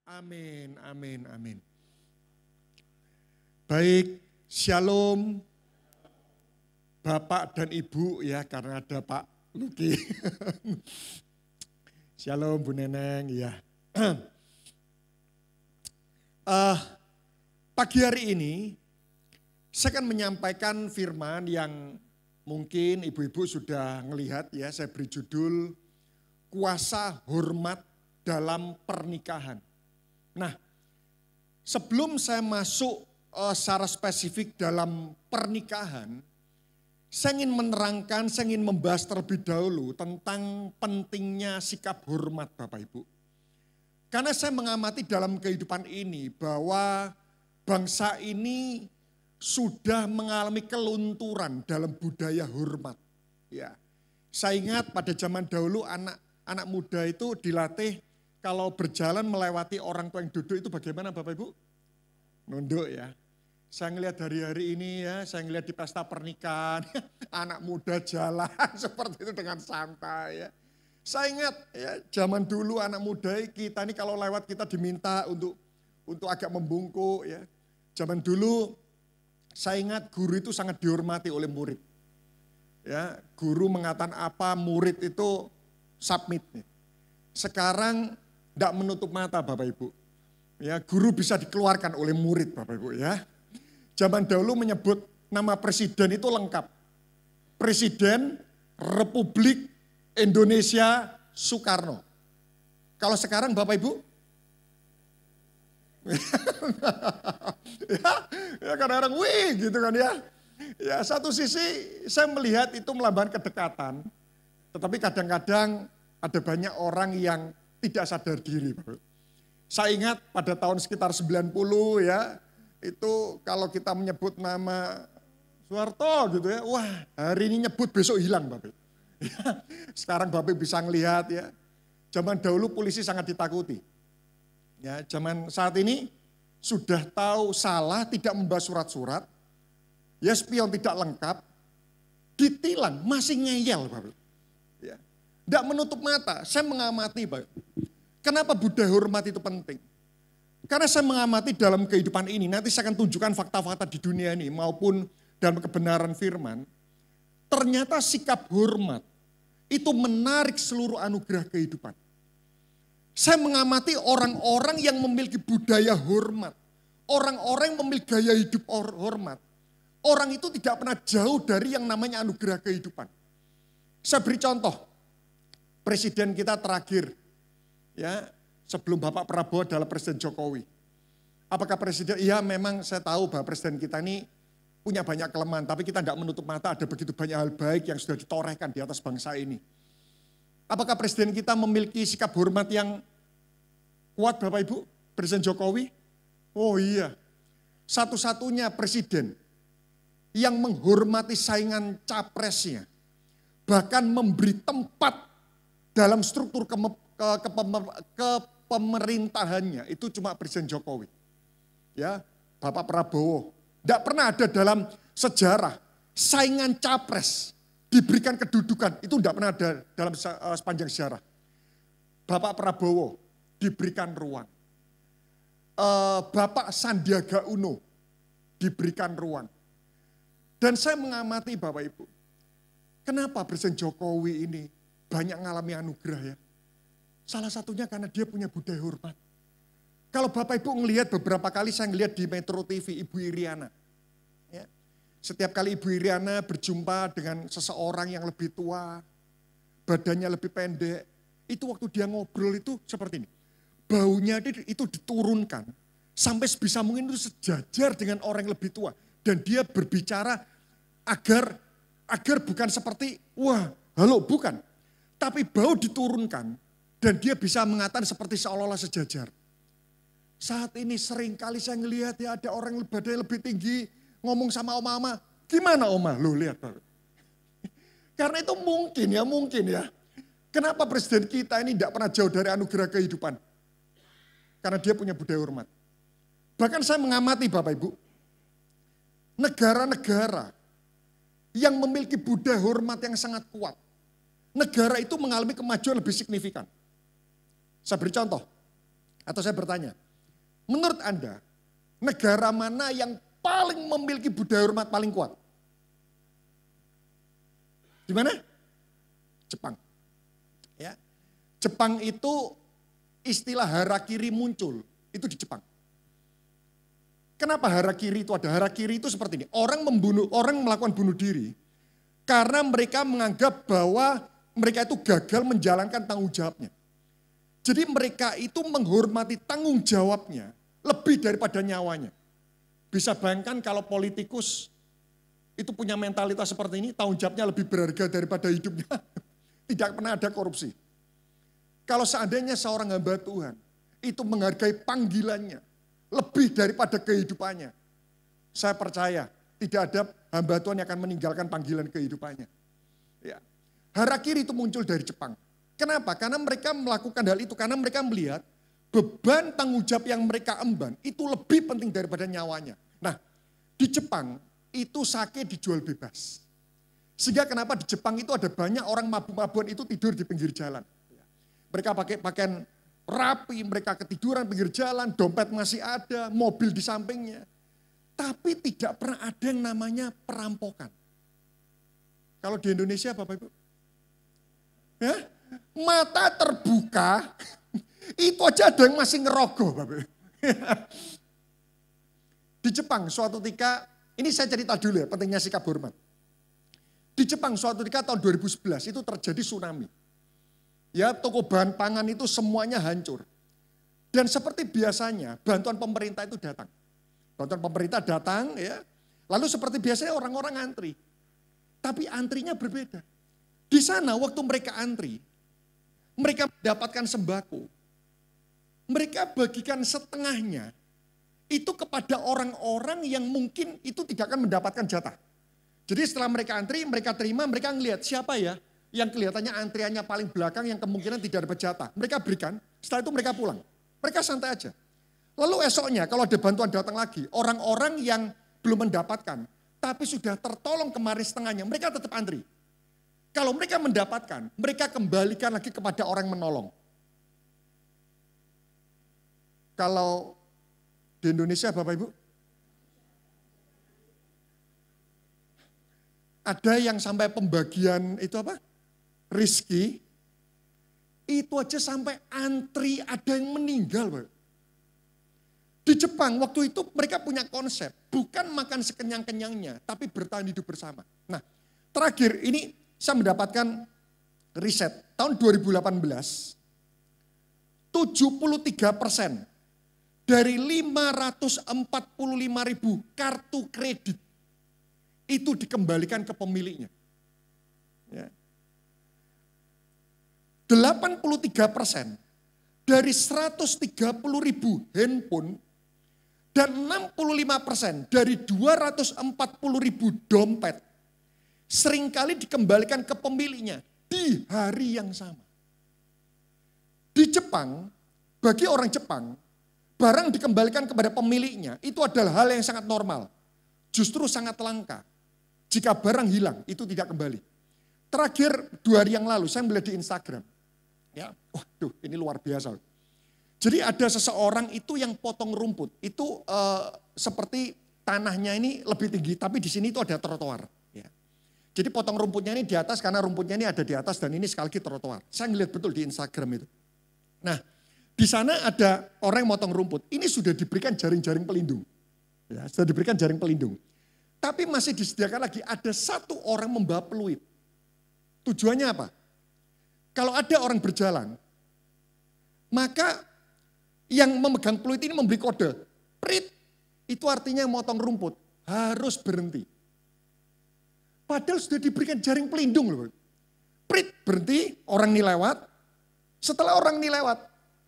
Amin, amin, amin. Baik, shalom Bapak dan Ibu ya, karena ada Pak Luki. Shalom Bu Neneng ya. Pagi hari ini saya akan menyampaikan firman yang mungkin ibu-ibu sudah melihat ya, saya beri judul Kuasa Hormat dalam Pernikahan. Nah, sebelum saya masuk secara spesifik dalam pernikahan, saya ingin menerangkan, saya ingin membahas terlebih dahulu tentang pentingnya sikap hormat Bapak Ibu. Karena saya mengamati dalam kehidupan ini bahwa bangsa ini sudah mengalami kelunturan dalam budaya hormat. Ya, saya ingat pada zaman dahulu anak muda itu dilatih kalau berjalan melewati orang tua yang duduk itu bagaimana Bapak Ibu? Nunduk ya. Saya ngelihat hari-hari ini ya, saya ngelihat di pesta pernikahan, anak muda jalan seperti itu dengan santai ya. Saya ingat ya, zaman dulu anak muda kita ini kalau lewat kita diminta untuk agak membungkuk ya. Zaman dulu saya ingat guru itu sangat dihormati oleh murid. Ya, guru mengatakan apa, murid itu submit. Sekarang tidak menutup mata Bapak Ibu. Ya, guru bisa dikeluarkan oleh murid Bapak Ibu ya. Zaman dahulu menyebut nama presiden itu lengkap. Presiden Republik Indonesia Soekarno. Kalau sekarang Bapak Ibu? ya kadang-kadang wih gitu kan ya. Ya satu sisi saya melihat itu melambangkan kedekatan. Tetapi kadang-kadang ada banyak orang yang tidak sadar diri. Saya ingat pada tahun sekitar 90 ya, itu kalau kita menyebut nama Soeharto gitu ya, wah hari ini nyebut besok hilang Bapak. Sekarang Bapak bisa ngelihat ya, zaman dahulu polisi sangat ditakuti. Ya, zaman saat ini sudah tahu salah tidak membawa surat-surat, ya spion tidak lengkap, ditilang masih ngeyel Bapak. Ya, tidak menutup mata, saya mengamati Bapak. Kenapa budaya hormat itu penting? Karena saya mengamati dalam kehidupan ini, nanti saya akan tunjukkan fakta-fakta di dunia ini maupun dalam kebenaran firman. Ternyata sikap hormat itu menarik seluruh anugerah kehidupan. Saya mengamati orang-orang yang memiliki budaya hormat. Orang-orang yang memiliki gaya hidup hormat. Orang itu tidak pernah jauh dari yang namanya anugerah kehidupan. Saya beri contoh, presiden kita terakhir, ya, sebelum Bapak Prabowo adalah Presiden Jokowi. Apakah presiden? Iya memang saya tahu bahwa presiden kita ini punya banyak kelemahan. Tapi kita tidak menutup mata ada begitu banyak hal baik yang sudah ditorehkan di atas bangsa ini. Apakah presiden kita memiliki sikap hormat yang kuat Bapak Ibu? Presiden Jokowi? Oh iya. Satu-satunya presiden yang menghormati saingan capresnya. Bahkan memberi tempat dalam struktur kepemerintahannya itu cuma Presiden Jokowi. Ya, Bapak Prabowo. Tidak pernah ada dalam sejarah saingan capres diberikan kedudukan. Itu tidak pernah ada dalam sepanjang sejarah. Bapak Prabowo diberikan ruang. Bapak Sandiaga Uno diberikan ruang. Dan saya mengamati Bapak Ibu. Kenapa Presiden Jokowi ini banyak mengalami anugerah ya? Salah satunya karena dia punya budaya hormat. Kalau Bapak Ibu ngelihat beberapa kali saya ngelihat di Metro TV Ibu Iriana. Ya. Setiap kali Ibu Iriana berjumpa dengan seseorang yang lebih tua, badannya lebih pendek, itu waktu dia ngobrol itu seperti ini. Baunya itu diturunkan sampai sebisa mungkin itu sejajar dengan orang yang lebih tua. Dan dia berbicara agar bukan seperti, wah halo bukan. Tapi bau diturunkan. Dan dia bisa mengatakan seperti seolah-olah sejajar. Saat ini sering kali saya ngelihat ya ada orang yang badannya lebih tinggi. Ngomong sama Oma, gimana Oma? Loh lihat. Karena itu mungkin ya. Kenapa presiden kita ini tidak pernah jauh dari anugerah kehidupan? Karena dia punya budaya hormat. Bahkan saya mengamati Bapak Ibu. Negara-negara yang memiliki budaya hormat yang sangat kuat. Negara itu mengalami kemajuan lebih signifikan. Saya beri contoh. Atau saya bertanya, menurut Anda, negara mana yang paling memiliki budaya hormat paling kuat? Di mana? Jepang. Ya. Jepang itu istilah harakiri muncul, itu di Jepang. Kenapa harakiri itu ada? Harakiri itu seperti ini, orang melakukan bunuh diri karena mereka menganggap bahwa mereka itu gagal menjalankan tanggung jawabnya. Jadi mereka itu menghormati tanggung jawabnya lebih daripada nyawanya. Bisa bayangkan kalau politikus itu punya mentalitas seperti ini, tanggung jawabnya lebih berharga daripada hidupnya. Tidak pernah ada korupsi. Kalau seandainya seorang hamba Tuhan itu menghargai panggilannya lebih daripada kehidupannya, saya percaya tidak ada hamba Tuhan yang akan meninggalkan panggilan kehidupannya. Ya. Harakiri itu muncul dari Jepang. Kenapa? Karena mereka melakukan hal itu, karena mereka melihat beban tanggung jawab yang mereka emban itu lebih penting daripada nyawanya. Nah, di Jepang itu sake dijual bebas. Sehingga kenapa di Jepang itu ada banyak orang mabuk-mabukan itu tidur di pinggir jalan. Mereka pakai pakaian rapi, mereka ketiduran pinggir jalan, dompet masih ada, mobil di sampingnya. Tapi tidak pernah ada yang namanya perampokan. Kalau di Indonesia Bapak Ibu? Ya? Mata terbuka, itu aja ada yang masih ngerogoh Bapak. Di Jepang suatu ketika, ini saya cerita dulu ya, pentingnya sikap hormat. Di Jepang suatu ketika tahun 2011 itu terjadi tsunami. Ya, toko bahan pangan itu semuanya hancur. Dan seperti biasanya bantuan pemerintah itu datang. Bantuan pemerintah datang ya. Lalu seperti biasanya orang-orang antri. Tapi antrinya berbeda. Di sana waktu mereka antri, mereka mendapatkan sembako. Mereka bagikan setengahnya itu kepada orang-orang yang mungkin itu tidak akan mendapatkan jatah. Jadi setelah mereka antri, mereka terima, mereka ngelihat siapa ya yang kelihatannya antriannya paling belakang yang kemungkinan tidak dapat jatah. Mereka berikan, setelah itu mereka pulang. Mereka santai aja. Lalu esoknya kalau ada bantuan datang lagi, orang-orang yang belum mendapatkan, tapi sudah tertolong kemarin setengahnya, mereka tetap antri. Kalau mereka mendapatkan, mereka kembalikan lagi kepada orang menolong. Kalau di Indonesia Bapak Ibu, ada yang sampai pembagian itu apa? Rizki, itu aja sampai antri ada yang meninggal Bapak. Di Jepang waktu itu mereka punya konsep, bukan makan sekenyang-kenyangnya, tapi bertahan hidup bersama. Nah terakhir ini saya mendapatkan riset tahun 2018, 73% dari 545.000 kartu kredit itu dikembalikan ke pemiliknya. Ya. 83% dari 130.000 handphone dan 65% dari 240.000 dompet seringkali dikembalikan ke pemiliknya di hari yang sama. Di Jepang, bagi orang Jepang, barang dikembalikan kepada pemiliknya itu adalah hal yang sangat normal. Justru sangat langka. Jika barang hilang, itu tidak kembali. Terakhir 2 hari yang lalu saya melihat di Instagram. Ya, waduh ini luar biasa. Jadi ada seseorang itu yang potong rumput. Itu seperti tanahnya ini lebih tinggi, tapi di sini itu ada trotoar. Ya. Jadi potong rumputnya ini di atas karena rumputnya ini ada di atas dan ini sekali lagi trotoar. Saya ngelihat betul di Instagram itu. Nah, di sana ada orang yang motong rumput. Ini sudah diberikan jaring-jaring pelindung. Ya, sudah diberikan jaring pelindung. Tapi masih disediakan lagi ada satu orang membawa peluit. Tujuannya apa? Kalau ada orang berjalan, maka yang memegang peluit ini memberi kode. Prit, itu artinya motong rumput. Harus berhenti. Padahal sudah diberikan jaring pelindung loh. Prit, berhenti, orang ini lewat. Setelah orang ini lewat,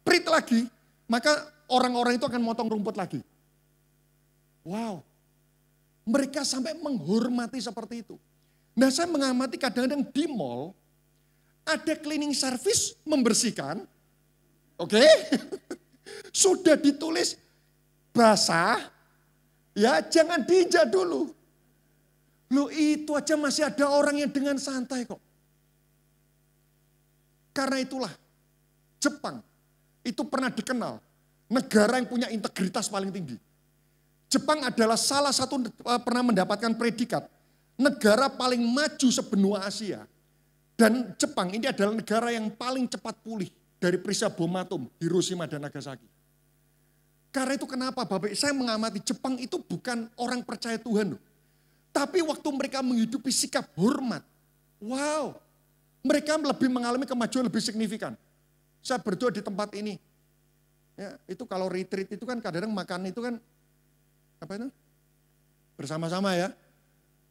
prit lagi, maka orang-orang itu akan motong rumput lagi. Wow, mereka sampai menghormati seperti itu. Nah saya mengamati kadang-kadang di mall, ada cleaning service membersihkan, oke, sudah ditulis basah, ya jangan diinjak dulu. Loh itu aja masih ada orang yang dengan santai kok. Karena itulah Jepang itu pernah dikenal Negara yang punya integritas paling tinggi. Jepang adalah salah satu pernah mendapatkan predikat negara paling maju sebenua Asia. Dan Jepang ini adalah negara yang paling cepat pulih dari peristiwa bom atom Hiroshima dan Nagasaki. Karena itu kenapa Bapak, saya mengamati Jepang itu bukan orang percaya Tuhan loh. Tapi waktu mereka menghidupi sikap hormat, wow, mereka lebih mengalami kemajuan lebih signifikan. Saya berdoa di tempat ini. Ya, itu kalau retreat itu kan kadang-kadang makan itu kan, apa itu? Bersama-sama ya.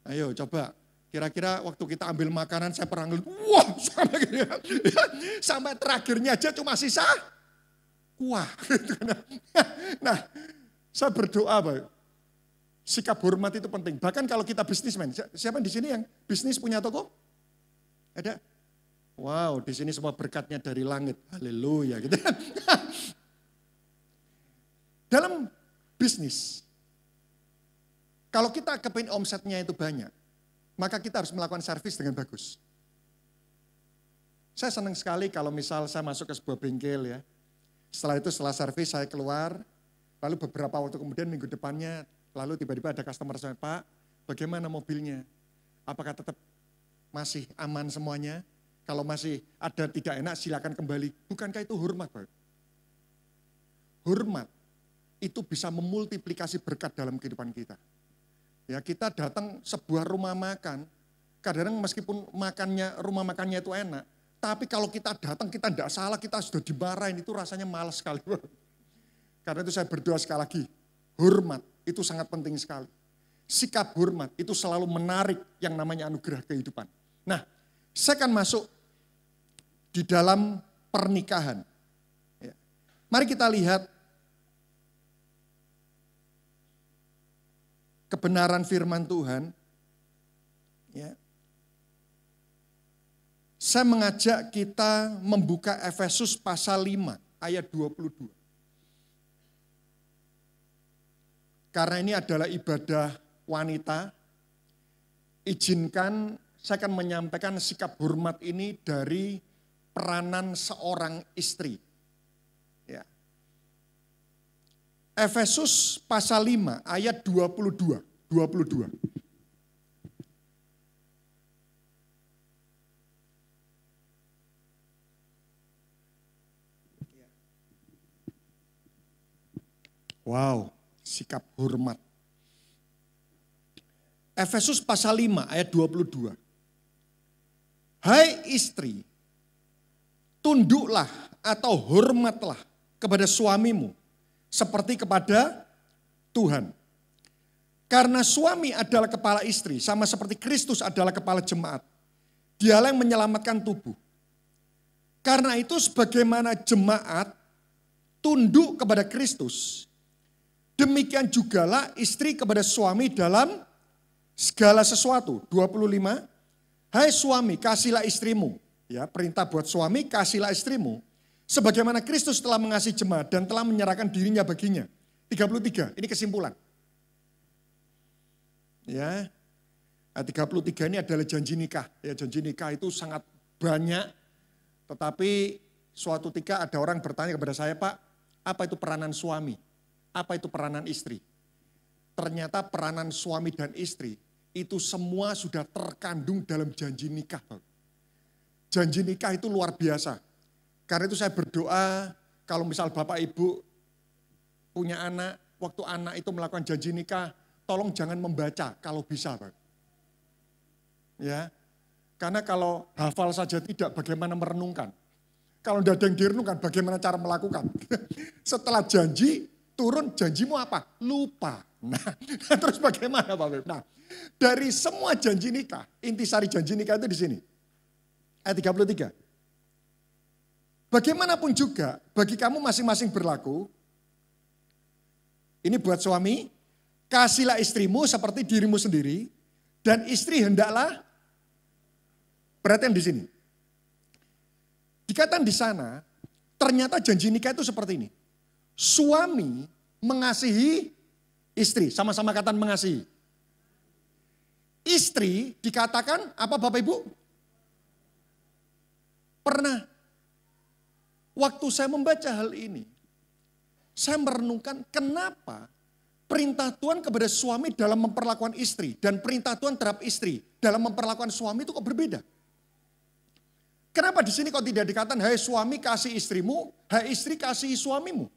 Ayo coba, kira-kira waktu kita ambil makanan saya pernah ngeliat, wah sampai gini ya. Sampai terakhirnya aja cuma sisa kuah. Nah, saya berdoa Pak. Sikap hormat itu penting. Bahkan kalau kita bisnismen, siapa di sini yang bisnis punya toko? Ada? Wow, di sini semua berkatnya dari langit. Haleluya gitu. Dalam bisnis, kalau kita kepingin omsetnya itu banyak, maka kita harus melakukan servis dengan bagus. Saya senang sekali kalau misal saya masuk ke sebuah bengkel ya. Setelah servis saya keluar, lalu beberapa waktu kemudian minggu depannya, lalu tiba-tiba ada customer saya, Pak, bagaimana mobilnya? Apakah tetap masih aman semuanya? Kalau masih ada tidak enak silakan kembali. Bukankah itu hormat, Pak? Hormat itu bisa memultiplikasi berkat dalam kehidupan kita. Ya, kita datang sebuah rumah makan, kadang-kadang meskipun rumah makannya itu enak, tapi kalau kita datang kita tidak salah, kita sudah dimarahin, itu rasanya malas sekali. Karena itu saya berdoa sekali lagi, hormat itu sangat penting sekali. Sikap hormat itu selalu menarik yang namanya anugerah kehidupan. Nah, saya akan masuk di dalam pernikahan. Ya. Mari kita lihat kebenaran firman Tuhan. Ya. Saya mengajak kita membuka Efesus pasal 5 ayat 22. Karena ini adalah ibadah wanita, izinkan saya akan menyampaikan sikap hormat ini dari peranan seorang istri. Ya. Efesus pasal 5 ayat 22. Wow, sikap hormat. Efesus pasal 5 ayat 22. Hai istri, tunduklah atau hormatlah kepada suamimu seperti kepada Tuhan. Karena suami adalah kepala istri, sama seperti Kristus adalah kepala jemaat. Dialah yang menyelamatkan tubuh. Karena itu sebagaimana jemaat tunduk kepada Kristus, demikian jugalah istri kepada suami dalam segala sesuatu. 25, hai suami kasihlah istrimu. Ya, perintah buat suami kasihlah istrimu. Sebagaimana Kristus telah mengasihi jemaat dan telah menyerahkan dirinya baginya. 33, ini kesimpulan. Ya, 33 ini adalah janji nikah. Ya, janji nikah itu sangat banyak. Tetapi suatu ketika ada orang bertanya kepada saya, Pak, apa itu peranan suami? Apa itu peranan istri? Ternyata peranan suami dan istri itu semua sudah terkandung dalam janji nikah. Janji nikah itu luar biasa. Karena itu saya berdoa kalau misal Bapak Ibu punya anak, waktu anak itu melakukan janji nikah, tolong jangan membaca kalau bisa, Pak. Ya. Karena kalau hafal saja tidak, bagaimana merenungkan? Kalau tidak ada yang direnungkan, bagaimana cara melakukan? Setelah janji, turun janjimu apa? Lupa. Nah, terus bagaimana Pak? Nah, dari semua janji nikah, intisari janji nikah itu di sini. Ayat 33. Bagaimanapun juga, bagi kamu masing-masing berlaku, ini buat suami, kasihlah istrimu seperti dirimu sendiri, dan istri hendaklah, perhatian di sini. Dikatakan di sana, ternyata janji nikah itu seperti ini. Suami mengasihi istri, sama-sama kata mengasihi. Istri dikatakan apa Bapak Ibu? Pernah waktu saya membaca hal ini, saya merenungkan kenapa perintah Tuhan kepada suami dalam memperlakukan istri dan perintah Tuhan terhadap istri dalam memperlakukan suami itu kok berbeda? Kenapa di sini kok tidak dikatakan, hai suami kasih istrimu, hai istri kasih suamimu?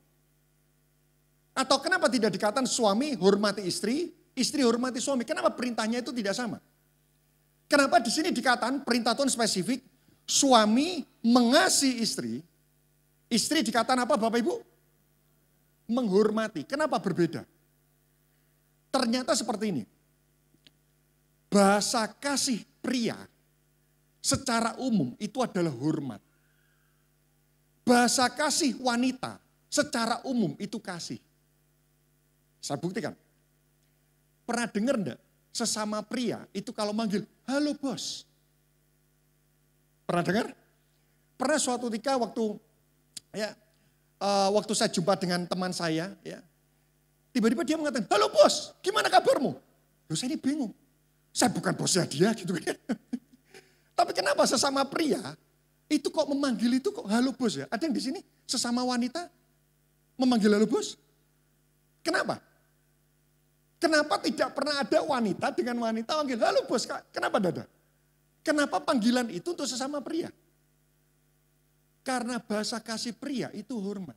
Atau kenapa tidak dikatakan suami hormati istri, istri hormati suami? Kenapa perintahnya itu tidak sama? Kenapa di sini dikatakan perintah Tuhan spesifik, suami mengasihi istri, istri dikatakan apa Bapak Ibu? Menghormati. Kenapa berbeda? Ternyata seperti ini. Bahasa kasih pria secara umum itu adalah hormat. Bahasa kasih wanita secara umum itu kasih. Saya buktikan. Pernah dengar enggak sesama pria itu kalau manggil, halo bos. Pernah dengar? Pernah suatu ketika waktu saya jumpa dengan teman saya, ya, tiba-tiba dia mengatakan, halo bos, gimana kabarmu? Loh saya ini bingung. Saya bukan bosnya dia gitu kan. Tapi kenapa sesama pria itu kok memanggil itu kok halo bos ya? Ada yang di sini sesama wanita memanggil halo bos? Kenapa? Kenapa tidak pernah ada wanita dengan wanita manggil halo bos? Kenapa tidak ada? Kenapa panggilan itu untuk sesama pria? Karena bahasa kasih pria itu hormat.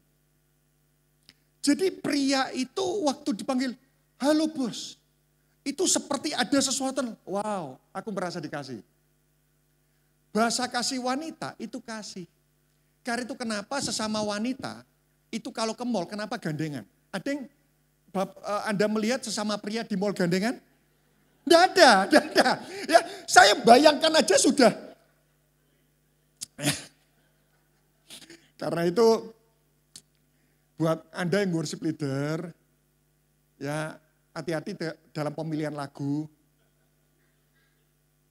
Jadi pria itu waktu dipanggil halo bos, itu seperti ada sesuatu, wow aku merasa dikasih. Bahasa kasih wanita itu kasih. Karena itu kenapa sesama wanita itu kalau ke mall kenapa gandengan? Ada yang Anda melihat sesama pria di mall gandengan? Tidak ada. Ya, saya bayangkan aja sudah. Karena itu buat Anda yang worship leader, ya hati-hati dalam pemilihan lagu.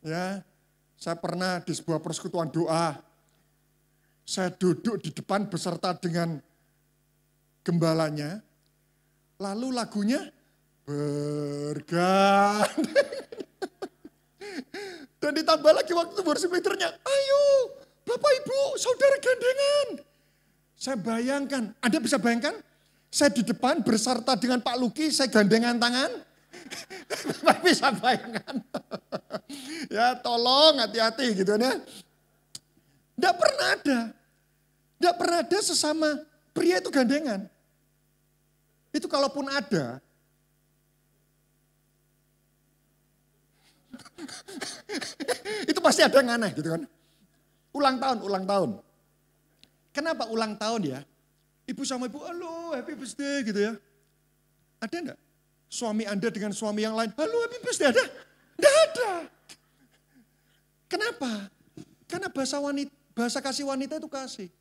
Ya. Saya pernah di sebuah persekutuan doa, saya duduk di depan beserta dengan gembalanya, lalu lagunya bergandeng. Dan ditambah lagi waktu worship leadernya, ayo Bapak Ibu saudara gandengan. Saya bayangkan, Anda bisa bayangkan, saya di depan beserta dengan Pak Luki, saya gandengan tangan. Bapak bisa bayangkan. Ya tolong hati-hati gitu ya. Tidak pernah ada. Tidak pernah ada sesama pria itu gandengan. Itu kalaupun ada. Itu pasti ada yang aneh gitu kan. Ulang tahun. Kenapa ulang tahun ya? Ibu sama ibu, halo happy birthday gitu ya. Ada enggak? Suami Anda dengan suami yang lain, halo happy birthday ada? Tidak ada. Kenapa? Karena bahasa kasih wanita itu kasih.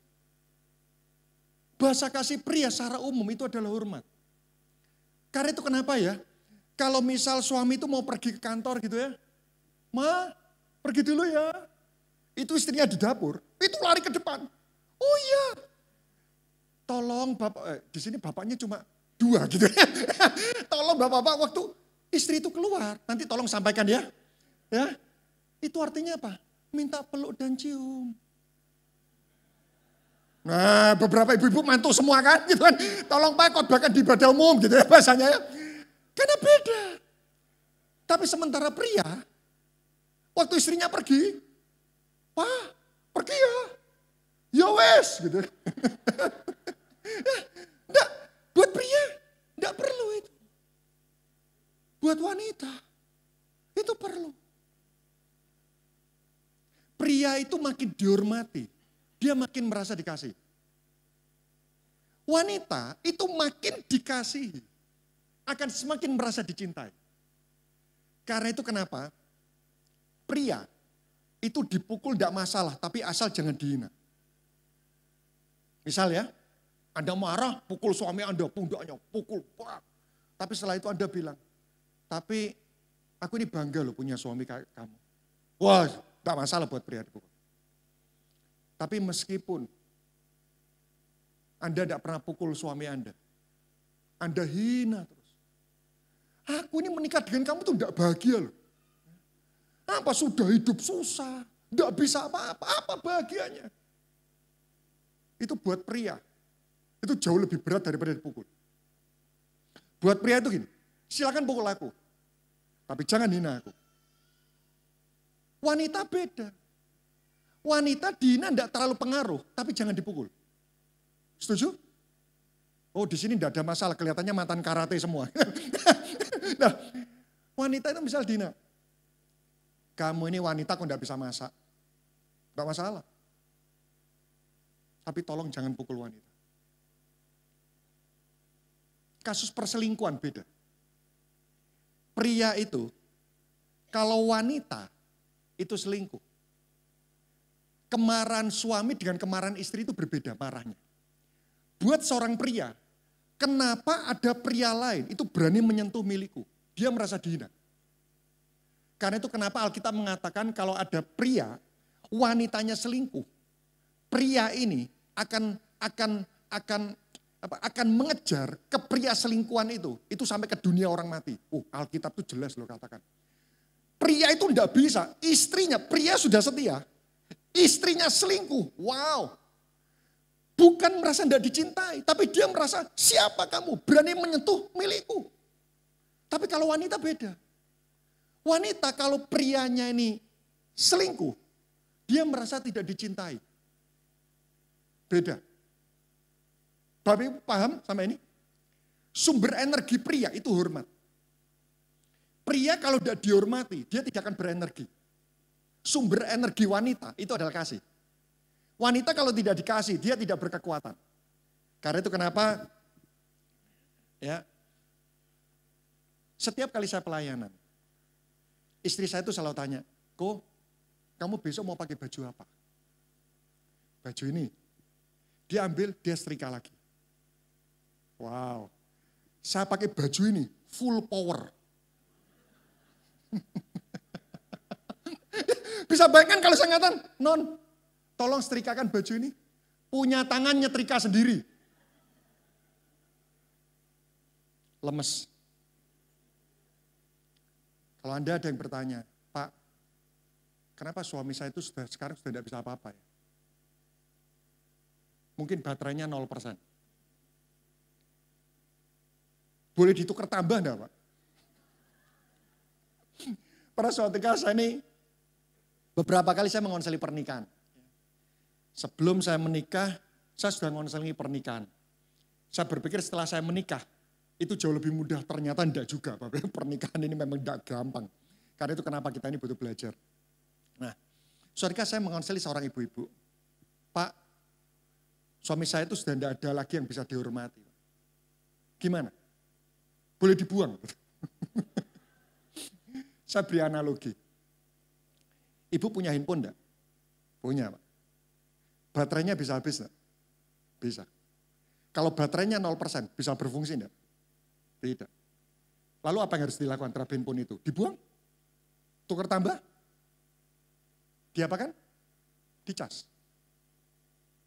Bahasa kasih pria secara umum itu adalah hormat. Karena itu kenapa ya? Kalau misal suami itu mau pergi ke kantor gitu ya. Ma, pergi dulu ya. Itu istrinya di dapur, itu lari ke depan. Oh iya. Tolong bapak, di sini bapaknya cuma 2 gitu ya. Tolong bapak-bapak waktu istri itu keluar, nanti tolong sampaikan ya. Ya. Itu artinya apa? Minta peluk dan cium. Nah, beberapa ibu-ibu mantu semua kan gitu kan. Tolong Pak khotbahkan di ibadah umum gitu ya bahasanya ya. Karena beda. Tapi sementara pria, waktu istrinya pergi, Pak pergi ya. Ya wes gitu. Enggak, buat pria enggak perlu itu. Buat wanita itu perlu. Pria itu makin dihormati, dia makin merasa dikasih. Wanita itu makin dikasihi, akan semakin merasa dicintai. Karena itu kenapa pria itu dipukul tidak masalah, tapi asal jangan dihina. Misal ya, Anda marah, pukul suami Anda, pundaknya, pukul. Tapi setelah itu Anda bilang, tapi aku ini bangga loh punya suami kayak kamu. Wah, tidak masalah buat pria dipukul. Tapi meskipun Anda tidak pernah pukul suami Anda hina terus. Aku ini menikah dengan kamu tuh tidak bahagia loh. Apa sudah hidup susah, tidak bisa apa-apa, apa bahagianya? Itu buat pria. itu jauh lebih berat daripada dipukul. Buat pria itu gini, silakan pukul aku, tapi jangan hina aku. Wanita beda. Wanita dihina tidak terlalu pengaruh, tapi jangan dipukul. Setuju? Oh di sini tidak ada masalah, kelihatannya mantan karate semua. Nah, wanita itu misal dihina. Kamu ini wanita kok tidak bisa masak. Tidak masalah. Tapi tolong jangan pukul wanita. Kasus perselingkuhan beda. Pria itu, kalau wanita itu selingkuh. Kemarahan suami dengan kemarahan istri itu berbeda marahnya. Buat seorang pria, kenapa ada pria lain itu berani menyentuh milikku? Dia merasa dihina. Karena itu kenapa Alkitab mengatakan kalau ada pria, wanitanya selingkuh. Pria ini akan mengejar ke pria selingkuhan itu sampai ke dunia orang mati. Oh, Alkitab itu jelas loh katakan. Pria itu enggak bisa, pria sudah setia, istrinya selingkuh. Wow. Bukan merasa enggak dicintai, tapi dia merasa siapa kamu berani menyentuh milikku. Tapi kalau wanita beda. Wanita kalau prianya ini selingkuh, dia merasa tidak dicintai. Beda. Bapak Ibu paham sama ini? Sumber energi pria itu hormat. Pria kalau tidak dihormati, dia tidak akan berenergi. Sumber energi wanita itu adalah kasih. Wanita kalau tidak dikasih, dia tidak berkekuatan. Karena itu kenapa ya setiap kali saya pelayanan, istri saya itu selalu tanya, "Ko, kamu besok mau pakai baju apa?" Baju ini. Dia ambil, dia setrika lagi. Wow. Saya pakai baju ini, full power. Bisa bayangkan kalau saya ngatakan, "Non, tolong setrikakan baju ini." Punya tangan nyetrika sendiri. Lemes. Kalau Anda ada yang bertanya, "Pak, kenapa suami saya itu sekarang sudah tidak bisa apa-apa ya?" Mungkin baterainya 0%. Boleh ditukar tambah enggak, Pak? Pada suatu ketika saya ini, beberapa kali saya mengonseli pernikahan. Sebelum saya menikah, saya sudah mengonseli pernikahan. Saya berpikir setelah saya menikah, itu jauh lebih mudah. Ternyata enggak juga, Pak. Pernikahan ini memang enggak gampang. Karena itu kenapa kita ini butuh belajar. Nah, suatu ketika saya mengonseli seorang ibu-ibu. "Pak, suami saya itu sudah tidak ada lagi yang bisa dihormati. Gimana? Boleh dibuang?" Saya beri analogi. Ibu punya handphone enggak? Punya, Pak. Baterainya bisa habis enggak? Bisa. Kalau baterainya 0%, bisa berfungsi enggak? Tidak. Lalu apa yang harus dilakukan terhadap handphone itu? Dibuang? Tukar tambah? Diapakan? Dicas.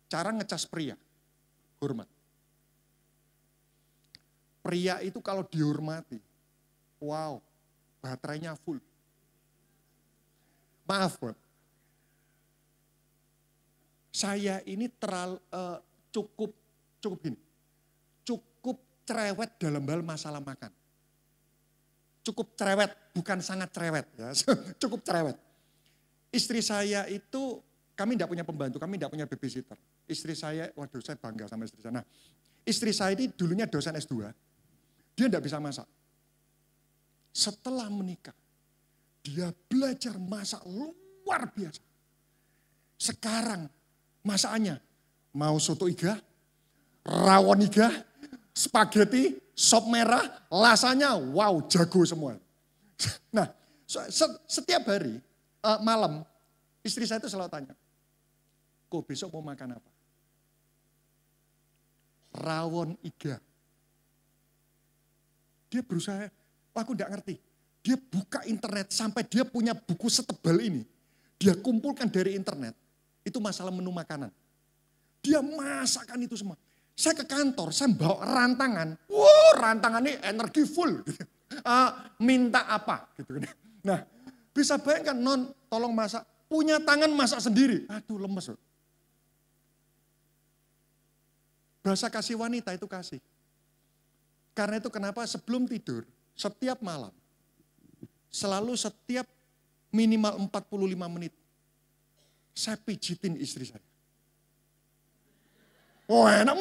Cara ngecas pria, hormat. Pria itu kalau dihormati, wow, baterainya full. Maaf, Bud. Saya ini cukup gini, cukup cerewet dalam hal masalah makan. Cukup cerewet, bukan sangat cerewet. Ya. Cukup cerewet. Istri saya itu, kami tidak punya pembantu, kami tidak punya babysitter. Istri saya, waduh saya bangga sama istri saya. Nah, istri saya ini dulunya dosen S2, dia tidak bisa masak. Setelah menikah, dia belajar masak luar biasa. Sekarang masakannya, mau soto iga, rawon iga, spaghetti, sop merah, lasanya, wow jago semua. Nah, setiap hari, malam, istri saya itu selalu tanya, "Kok besok mau makan apa?" Rawon iga. Dia berusaha, aku enggak ngerti. Dia buka internet sampai dia punya buku setebal ini. Dia kumpulkan dari internet. Itu masalah menu makanan. Dia masakkan itu semua. Saya ke kantor, saya bawa rantangan. Wow, rantangan ini energi full. Minta apa? Gitu. Nah, bisa bayangkan, "Non, tolong masak." Punya tangan masak sendiri. Aduh, lemes. Bahasa kasih wanita itu kasih. Karena itu kenapa sebelum tidur, setiap malam, selalu setiap minimal 45 menit, saya pijitin istri saya. Oh enak,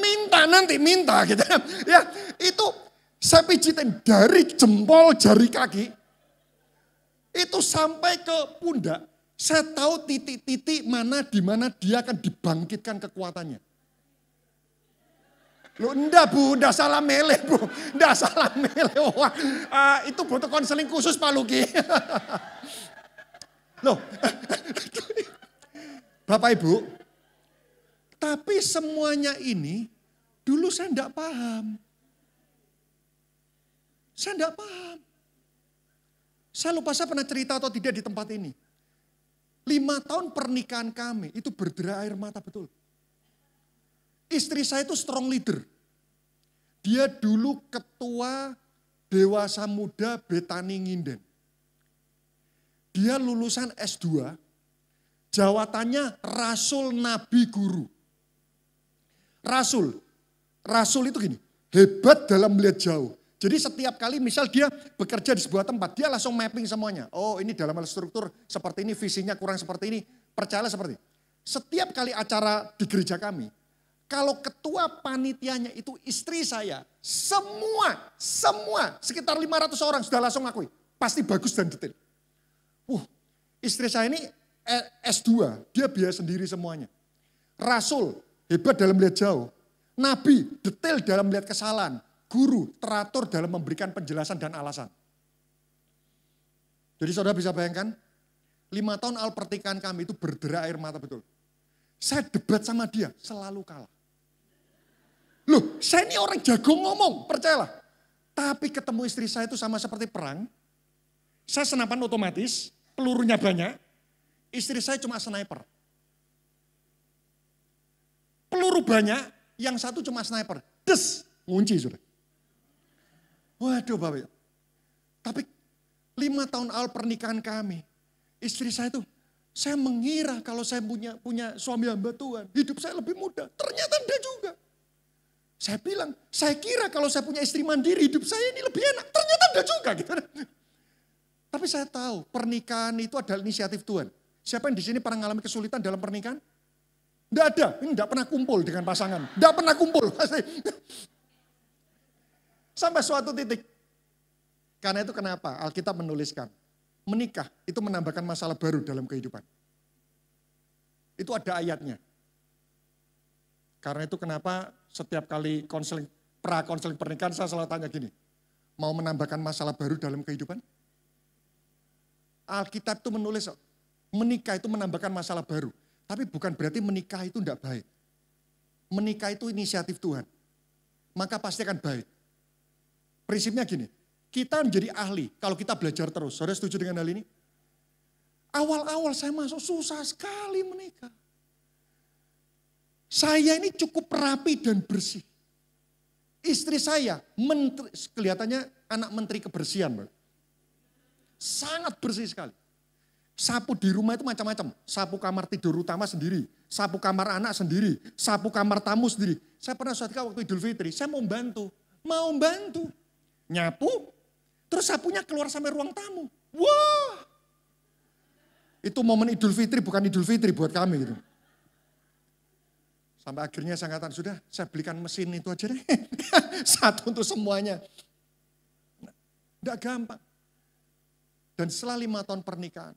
minta gitu. Ya itu saya pijitin dari jempol jari kaki, itu sampai ke pundak. Saya tahu titik-titik mana di mana dia akan dibangkitkan kekuatannya. Loh enggak Bu, enggak salah milih Bu. Enggak salah milih. Wah, itu butuh konseling khusus Pak Luki. Loh, Bapak Ibu, tapi semuanya ini dulu saya enggak paham. Saya enggak paham. Saya lupa saya pernah cerita atau tidak di tempat ini. 5 tahun pernikahan kami itu berderai air mata betul. Istri saya itu strong leader. Dia dulu ketua Dewasa Muda Betani Nginden. Dia lulusan S2, jawatannya Rasul Nabi Guru. Rasul itu gini, hebat dalam melihat jauh. Jadi setiap kali misal dia bekerja di sebuah tempat, dia langsung mapping semuanya. Oh ini dalam hal struktur seperti ini, visinya kurang seperti ini, percayalah seperti ini. Setiap kali acara di gereja kami, kalau ketua panitianya itu istri saya, semua sekitar 500 orang sudah langsung ngakui. Pasti bagus dan detail. Istri saya ini S2, dia biaya sendiri semuanya. Rasul, hebat dalam melihat jauh. Nabi, detail dalam melihat kesalahan. Guru, teratur dalam memberikan penjelasan dan alasan. Jadi saudara bisa bayangkan, 5 tahun awal pernikahan kami itu berderai air mata betul. Saya debat sama dia, selalu kalah. Loh, saya ini orang jago ngomong, percayalah. Tapi ketemu istri saya itu sama seperti perang. Saya senapan otomatis, pelurunya banyak. Istri saya cuma sniper. Peluru banyak, yang satu cuma sniper. Des, ngunci sudah. Waduh Bapak. Tapi 5 tahun awal pernikahan kami, istri saya itu, saya mengira kalau saya punya suami hamba Tuhan, hidup saya lebih mudah. Ternyata enggak juga. Saya bilang, saya kira kalau saya punya istri mandiri, hidup saya ini lebih enak. Ternyata enggak juga gitu. Tapi saya tahu pernikahan itu adalah inisiatif Tuhan. Siapa yang di sini pernah mengalami kesulitan dalam pernikahan? Enggak ada, ini enggak pernah kumpul dengan pasangan. Enggak pernah kumpul. Sampai suatu titik. Karena itu kenapa Alkitab menuliskan, menikah itu menambahkan masalah baru dalam kehidupan. Itu ada ayatnya. Karena itu kenapa setiap kali pra-konseling pernikahan saya selalu tanya gini, mau menambahkan masalah baru dalam kehidupan? Alkitab itu menulis, menikah itu menambahkan masalah baru. Tapi bukan berarti menikah itu tidak baik. Menikah itu inisiatif Tuhan. Maka pasti akan baik. Prinsipnya gini, kita menjadi ahli kalau kita belajar terus. Saudara setuju dengan hal ini? Awal-awal saya masuk susah sekali menikah. Saya ini cukup rapi dan bersih. Istri saya, kelihatannya anak menteri kebersihan. Sangat bersih sekali. Sapu di rumah itu macam-macam. Sapu kamar tidur utama sendiri. Sapu kamar anak sendiri. Sapu kamar tamu sendiri. Saya pernah suatu kali waktu Idul Fitri, saya mau bantu. Nyapu, terus sapunya keluar sampai ruang tamu. Wah! Itu momen Idul Fitri bukan Idul Fitri buat kami gitu. Sampai akhirnya saya katakan, sudah saya belikan mesin itu aja deh. Satu untuk semuanya. Enggak gampang. Dan setelah 5 tahun pernikahan,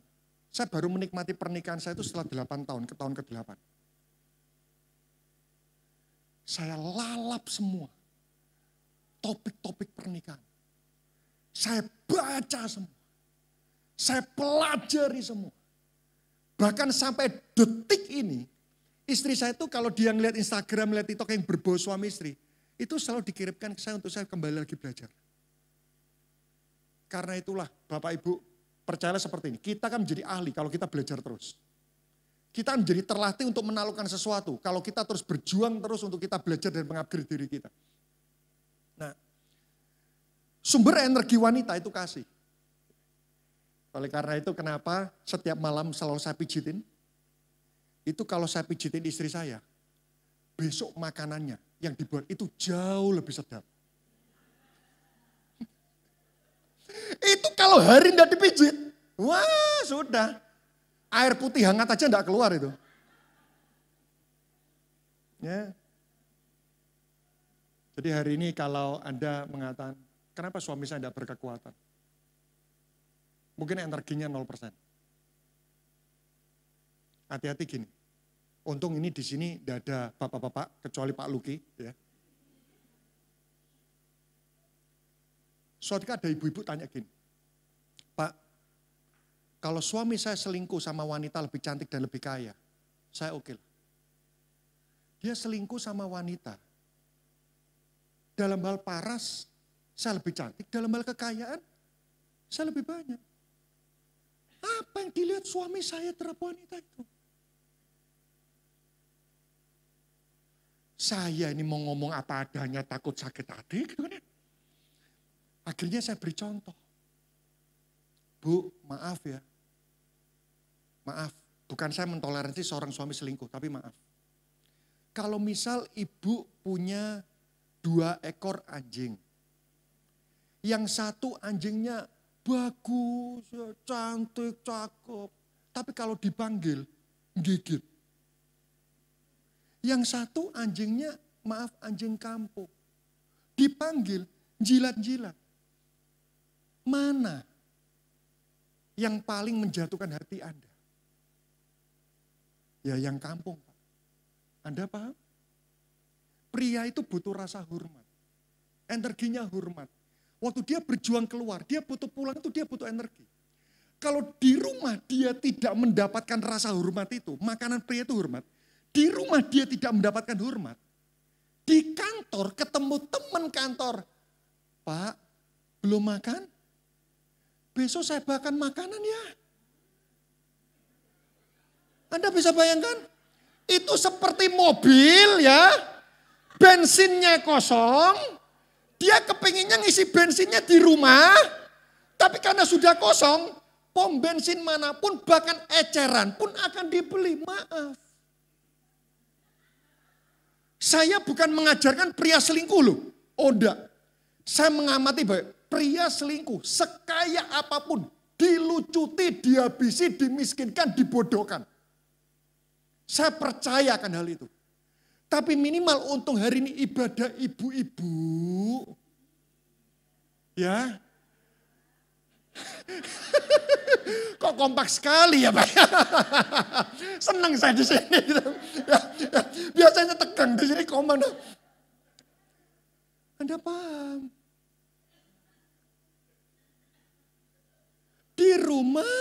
saya baru menikmati pernikahan saya itu setelah 8 tahun, ke tahun ke-8. Saya lalap semua topik-topik pernikahan. Saya baca semua. Saya pelajari semua. Bahkan sampai detik ini, istri saya itu kalau dia ngeliat Instagram, ngeliat TikTok yang berbau suami istri, itu selalu dikirimkan ke saya untuk saya kembali lagi belajar. Karena itulah Bapak Ibu, percayalah seperti ini. Kita kan menjadi ahli kalau kita belajar terus. Kita menjadi terlatih untuk menaklukkan sesuatu. Kalau kita terus berjuang terus untuk kita belajar dan mengupgrade diri kita. Nah, sumber energi wanita itu kasih. Oleh karena itu kenapa setiap malam selalu saya pijitin. Itu kalau saya pijitin istri saya, besok makanannya yang dibuat itu jauh lebih sedap. Itu kalau hari tidak dipijit, wah sudah. Air putih hangat aja tidak keluar itu. Ya. Jadi hari ini kalau Anda mengatakan, kenapa suami saya tidak berkekuatan? Mungkin energinya 0%. Hati-hati gini. Untung ini di sini tidak ada bapak-bapak, kecuali Pak Luki. Ya. Suatu ketika ada ibu-ibu tanya gini, Pak, kalau suami saya selingkuh sama wanita lebih cantik dan lebih kaya, saya oke lah. Dia selingkuh sama wanita. Dalam hal paras, saya lebih cantik. Dalam hal kekayaan, saya lebih banyak. Apa yang dilihat suami saya terhadap wanita itu? Saya ini mau ngomong apa adanya, takut sakit hati. Gitu kan ya. Akhirnya saya beri contoh. Bu, maaf ya. Maaf, bukan saya mentoleransi seorang suami selingkuh, tapi maaf. Kalau misal ibu punya 2 ekor anjing. Yang satu anjingnya bagus, cantik, cakep. Tapi kalau dipanggil, gigit. Yang satu anjingnya, maaf anjing kampung. Dipanggil, jilat-jilat. Mana yang paling menjatuhkan hati Anda? Ya yang kampung. Anda paham? Pria itu butuh rasa hormat. Energinya hormat. Waktu dia berjuang keluar, dia butuh pulang itu dia butuh energi. Kalau di rumah dia tidak mendapatkan rasa hormat itu, makanan pria itu hormat. Di rumah dia tidak mendapatkan hormat. Di kantor ketemu teman kantor. Pak, belum makan? Besok saya bawakan makanan ya. Anda bisa bayangkan? Itu seperti mobil ya, bensinnya kosong, dia kepinginnya ngisi bensinnya di rumah, tapi karena sudah kosong, pom bensin manapun bahkan eceran pun akan dibeli, maaf. Saya bukan mengajarkan pria selingkuh loh, oh enggak. Saya mengamati bahwa pria selingkuh sekaya apapun, dilucuti, dihabisi, dimiskinkan, dibodohkan. Saya percaya akan hal itu. Tapi minimal untung hari ini ibadah ibu-ibu. Ya. Kok kompak sekali ya Pak? Senang saya di sini. Gitu. Ya. Biasanya tegang di sini komando. Anda paham? Di rumah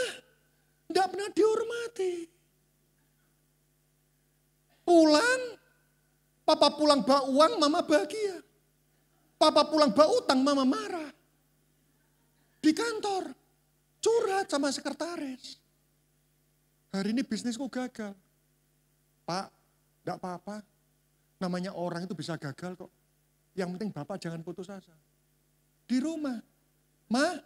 tidak pernah dihormati. Pulang, papa pulang bawa uang, mama bahagia. Papa pulang bawa utang, mama marah. Di kantor, curhat sama sekretaris. Hari ini bisnisku gagal. Pak, enggak apa-apa. Namanya orang itu bisa gagal kok. Yang penting bapak jangan putus asa. Di rumah, Ma,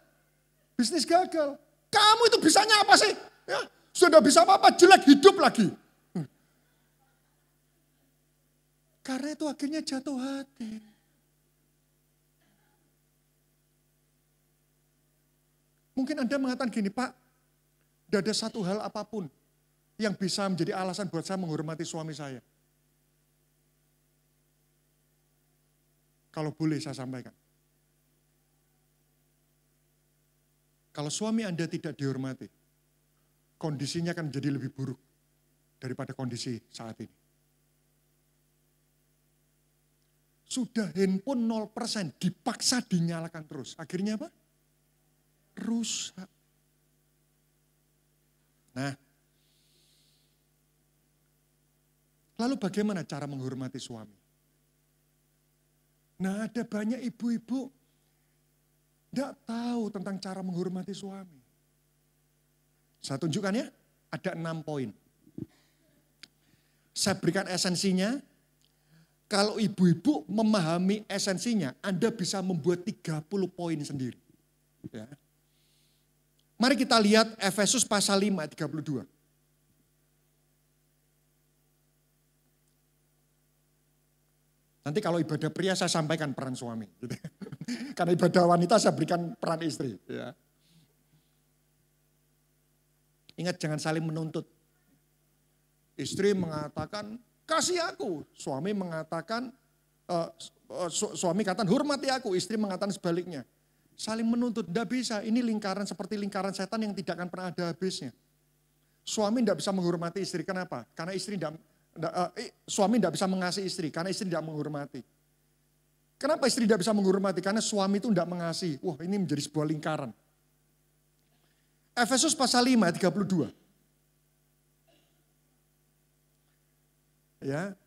bisnis gagal. Kamu itu bisanya apa sih? Ya, sudah bisa apa-apa, jelek hidup lagi. Karena itu akhirnya jatuh hati. Mungkin Anda mengatakan gini, Pak, tidak ada satu hal apapun yang bisa menjadi alasan buat saya menghormati suami saya. Kalau boleh saya sampaikan. Kalau suami Anda tidak dihormati, kondisinya akan menjadi lebih buruk daripada kondisi saat ini. Sudah handphone 0%, dipaksa dinyalakan terus. Akhirnya apa? Rusak. Nah, lalu bagaimana cara menghormati suami? Nah, ada banyak ibu-ibu tidak tahu tentang cara menghormati suami. Saya tunjukkan ya, ada 6 poin. Saya berikan esensinya. Kalau ibu-ibu memahami esensinya, Anda bisa membuat 30 poin sendiri. Ya. Mari kita lihat Efesus pasal 5 ayat 32. Nanti kalau ibadah pria saya sampaikan peran suami. Gitu. Karena ibadah wanita saya berikan peran istri. Ya. Ingat jangan saling menuntut. Istri mengatakan kasih aku. Suami mengatakan, suami katakan hormati aku. Istri mengatakan sebaliknya. Saling menuntut, tidak bisa. Ini lingkaran seperti lingkaran setan yang tidak akan pernah ada habisnya. Suami tidak bisa menghormati istri. Kenapa? Karena suami tidak bisa mengasihi istri. Karena istri tidak menghormati. Kenapa istri tidak bisa menghormati? Karena suami itu tidak mengasihi. Wah, ini menjadi sebuah lingkaran. Efesus pasal 5 ayat 32. Ya.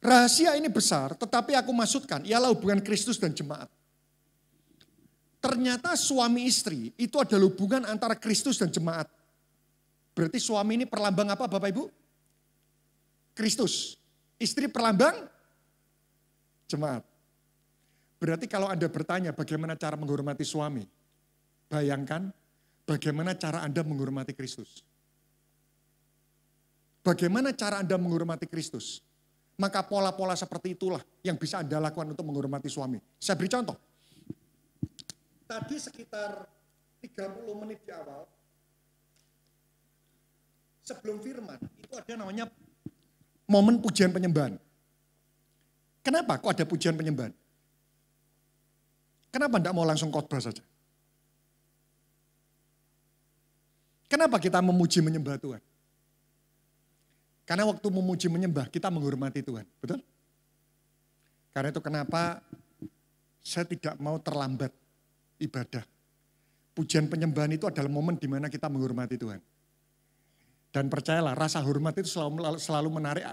Rahasia ini besar, tetapi aku maksudkan ialah hubungan Kristus dan jemaat. Ternyata suami istri itu adalah hubungan antara Kristus dan jemaat. Berarti suami ini perlambang apa Bapak Ibu? Kristus. Istri perlambang jemaat. Berarti kalau Anda bertanya bagaimana cara menghormati suami, bayangkan bagaimana cara Anda menghormati Kristus. Bagaimana cara Anda menghormati Kristus? Maka pola-pola seperti itulah yang bisa Anda lakukan untuk menghormati suami. Saya beri contoh. Tadi sekitar 30 menit di awal, sebelum firman, itu ada namanya momen pujian penyembahan. Kenapa kok ada pujian penyembahan? Kenapa tidak mau langsung khotbah saja? Kenapa kita memuji menyembah Tuhan? Karena waktu memuji menyembah kita menghormati Tuhan, betul? Karena itu kenapa saya tidak mau terlambat ibadah. Pujian penyembahan itu adalah momen di mana kita menghormati Tuhan. Dan percayalah rasa hormat itu selalu menarik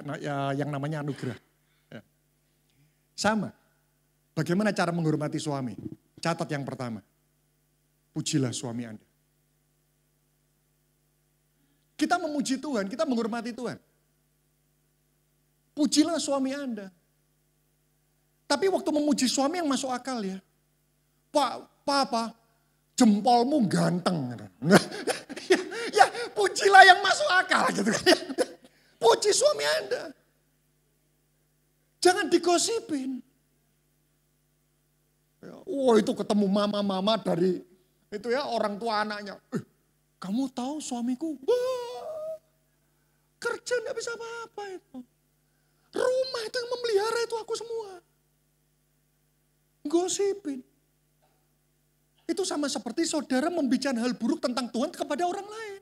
yang namanya anugerah. Ya. Sama, bagaimana cara menghormati suami? Catat yang pertama, pujilah suami Anda. Kita memuji Tuhan, kita menghormati Tuhan. Pujilah suami Anda. Tapi waktu memuji suami yang masuk akal ya. Pak, jempolmu ganteng. ya, pujilah yang masuk akal gitu kan. Puji suami Anda. Jangan digosipin. Itu ketemu mama-mama dari itu ya orang tua anaknya. Kamu tahu suamiku? Kerja enggak bisa apa-apa itu. Rumah itu yang memelihara itu aku semua. Gosipin. Itu sama seperti saudara membicarakan hal buruk tentang Tuhan kepada orang lain.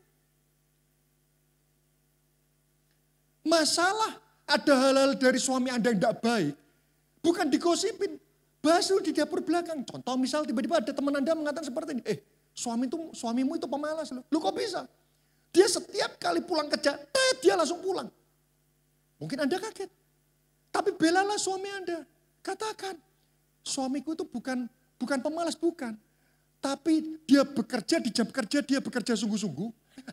Masalah ada hal-hal dari suami Anda yang tidak baik. Bukan digosipin. Bahas di dapur belakang. Contoh misal tiba-tiba ada teman Anda mengatakan seperti ini. Suamimu itu pemalas loh. Lu kok bisa? Dia setiap kali pulang kerja, dia langsung pulang. Mungkin Anda kaget. Tapi belalah suami Anda. Katakan, suamiku itu bukan pemalas, bukan. Tapi dia bekerja di jam kerja, dia bekerja sungguh-sungguh.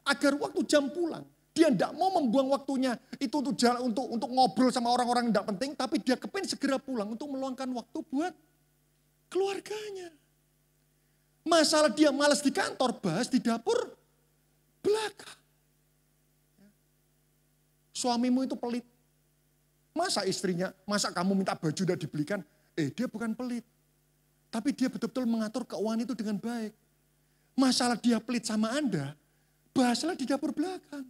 Agar waktu jam pulang, dia tidak mau membuang waktunya itu untuk ngobrol sama orang-orang yang tidak penting. Tapi dia kepingin segera pulang untuk meluangkan waktu buat keluarganya. Masalah dia malas di kantor, bahas di dapur belakang. Suamimu itu pelit. Masa kamu minta baju udah dibelikan? Dia bukan pelit. Tapi dia betul-betul mengatur keuangan itu dengan baik. Masalah dia pelit sama Anda, bahaslah di dapur belakang.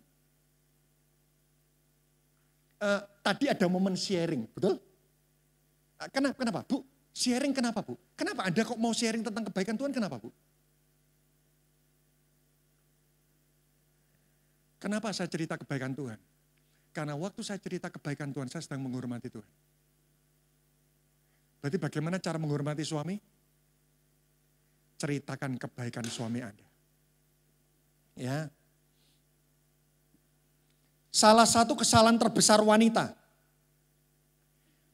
Tadi ada momen sharing, betul? Kenapa Bu? Sharing kenapa Bu? Kenapa Anda kok mau sharing tentang kebaikan Tuhan, kenapa Bu? Kenapa saya cerita kebaikan Tuhan? Karena waktu saya cerita kebaikan Tuhan, saya sedang menghormati Tuhan. Berarti bagaimana cara menghormati suami? Ceritakan kebaikan suami Anda. Ya. Salah satu kesalahan terbesar wanita,